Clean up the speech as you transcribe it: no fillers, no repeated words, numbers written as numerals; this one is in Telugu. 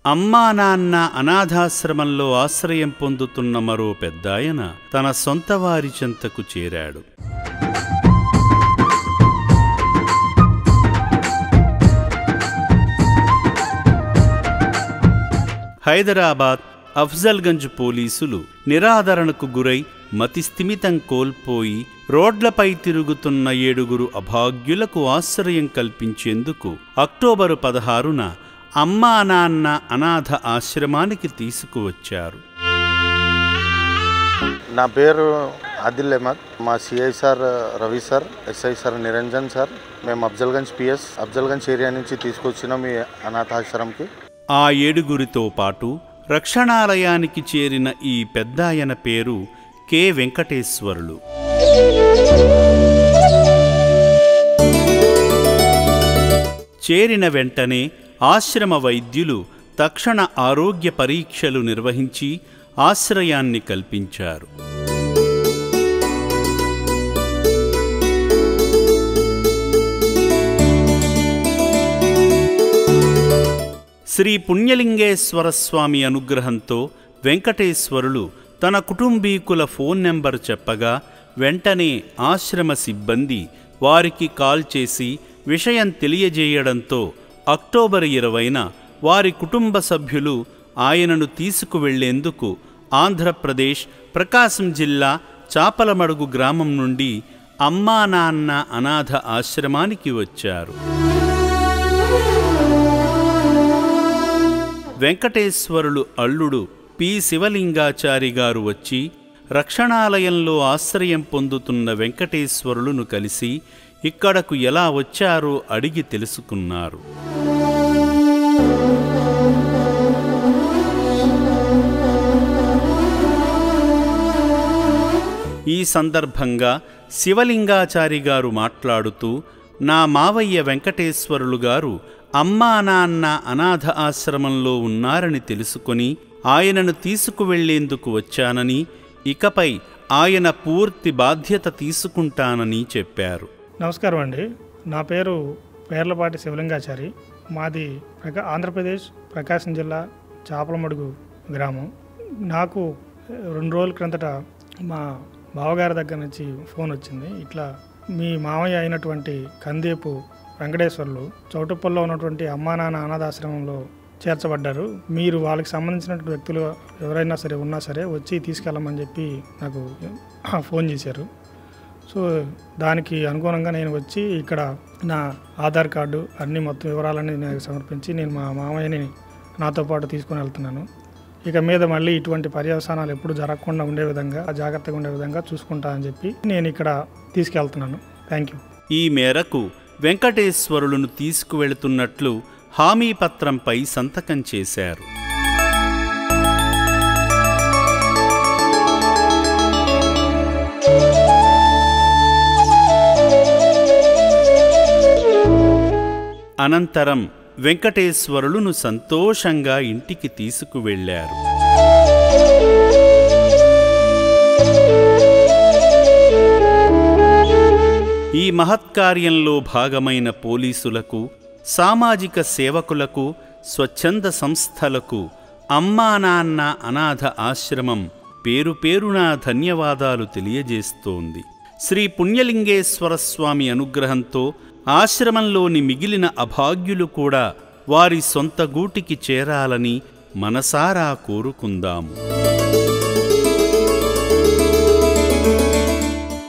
అమ్మా నాన్న అనాథాశ్రమంలో ఆశ్రయం పొందుతున్న మరో పెద్దాయన తన సొంత వారి చెంతకు చేరాడు. హైదరాబాద్ అఫ్జల్గంజ్ పోలీసులు నిరాదరణకు గురై మతిస్థిమితం కోల్పోయి రోడ్లపై తిరుగుతున్న 7 అభాగ్యులకు ఆశ్రయం కల్పించేందుకు అక్టోబరు 16న అమ్మా నాన్న అనాథ ఆశ్రమానికి తీసుకువచ్చారు. నా పేరు ఆదిల్ అహ్మద్. మా CI sir Ravi sir, SI sir Niranjan sir, మేము అఫ్జల్గంజ్ పిఎస్ అఫ్జల్గంజ్ ఏరియా నుంచి తీసుకొచ్చినాం ఈ అనాథాశ్రమంకి. ఆ 7 పాటు రక్షణాలయానికి చేరిన ఈ పెద్దాయన పేరు కె వెంకటేశ్వరులు. చేరిన వెంటనే ఆశ్రమ వైద్యులు తక్షణ ఆరోగ్య పరీక్షలు నిర్వహించి ఆశ్రయాన్ని కల్పించారు. శ్రీ పుణ్యలింగేశ్వర స్వామి అనుగ్రహంతో వెంకటేశ్వరులు తన కుటుంబీకుల ఫోన్ నెంబర్ చెప్పగా వెంటనే ఆశ్రమ సిబ్బంది వారికి కాల్ చేసి విషయం తెలియజేయడంతో అక్టోబర్ 20న వారి కుటుంబ సభ్యులు ఆయనను తీసుకువెళ్లేందుకు ఆంధ్రప్రదేశ్ ప్రకాశం జిల్లా చాపలమడుగు గ్రామం నుండి అమ్మా నాన్న అనాథ ఆశ్రమానికి వచ్చారు. వెంకటేశ్వరులు అల్లుడు పి శివలింగాచారి గారు వచ్చి రక్షణాలయంలో ఆశ్రయం పొందుతున్న వెంకటేశ్వరులను కలిసి ఇక్కడకు ఎలా వచ్చారో అడిగి తెలుసుకున్నారు. ఈ సందర్భంగా శివలింగాచారి గారు మాట్లాడుతూ, నా మావయ్య వెంకటేశ్వరులు గారు అమ్మా నాన్న అనాథ ఆశ్రమంలో ఉన్నారని తెలుసుకొని ఆయనను తీసుకువెళ్లేందుకు వచ్చానని, ఇకపై ఆయన పూర్తి బాధ్యత తీసుకుంటానని చెప్పారు. నమస్కారం అండి. నా పేరు పేర్లపాటి శివలింగాచారి. మాది ఆంధ్రప్రదేశ్ ప్రకాశం జిల్లా చాపలమడుగు గ్రామం. నాకు 2 రోజుల క్రిందట మా బావగారి దగ్గర నుంచి ఫోన్ వచ్చింది. ఇట్లా మీ మామయ్య అయినటువంటి కందేపు వెంకటేశ్వర్లు చౌటుప్పల్లో ఉన్నటువంటి అమ్మా నాన్న అనాథాశ్రమంలో చేర్చబడ్డారు. మీరు వాళ్ళకి సంబంధించినటువంటి వ్యక్తులు ఎవరైనా సరే ఉన్నా సరే వచ్చి తీసుకెళ్ళమని చెప్పి నాకు ఫోన్ చేశారు. సో దానికి అనుగుణంగా నేను వచ్చి ఇక్కడ నా ఆధార్ కార్డు అన్ని మొత్తం వివరాలన్నీ నాకు సమర్పించి నేను మా మామయ్యని నాతో పాటు తీసుకుని వెళ్తున్నాను. ఇక మీద మళ్ళీ ఇటువంటి పర్యవసానాలు ఎప్పుడు జరగకుండా ఉండే విధంగా జాగ్రత్తగా ఉండే విధంగా చూసుకుంటా అని చెప్పి నేను ఇక్కడ తీసుకెళ్తున్నాను. Thank you. ఈ మేరకు వెంకటేశ్వరులను తీసుకువెళుతున్నట్లు హామీ పత్రంపై సంతకం చేశారు. అనంతరం వెంకటేశ్వరులను సంతోషంగా ఇంటికి తీసుకువెళ్లారు. ఈ మహత్కార్యంలో భాగమైన పోలీసులకు, సామాజిక సేవకులకు, స్వచ్ఛంద సంస్థలకు అమ్మా నాన్న అనాథ ఆశ్రమం పేరు పేరునా ధన్యవాదాలు తెలియజేస్తోంది. శ్రీ పుణ్యలింగేశ్వర స్వామి అనుగ్రహంతో ఆశ్రమంలోని మిగిలిన అభాగ్యులు కూడా వారి సొంత గూటికి చేరాలని మనసారా కోరుకుందాము.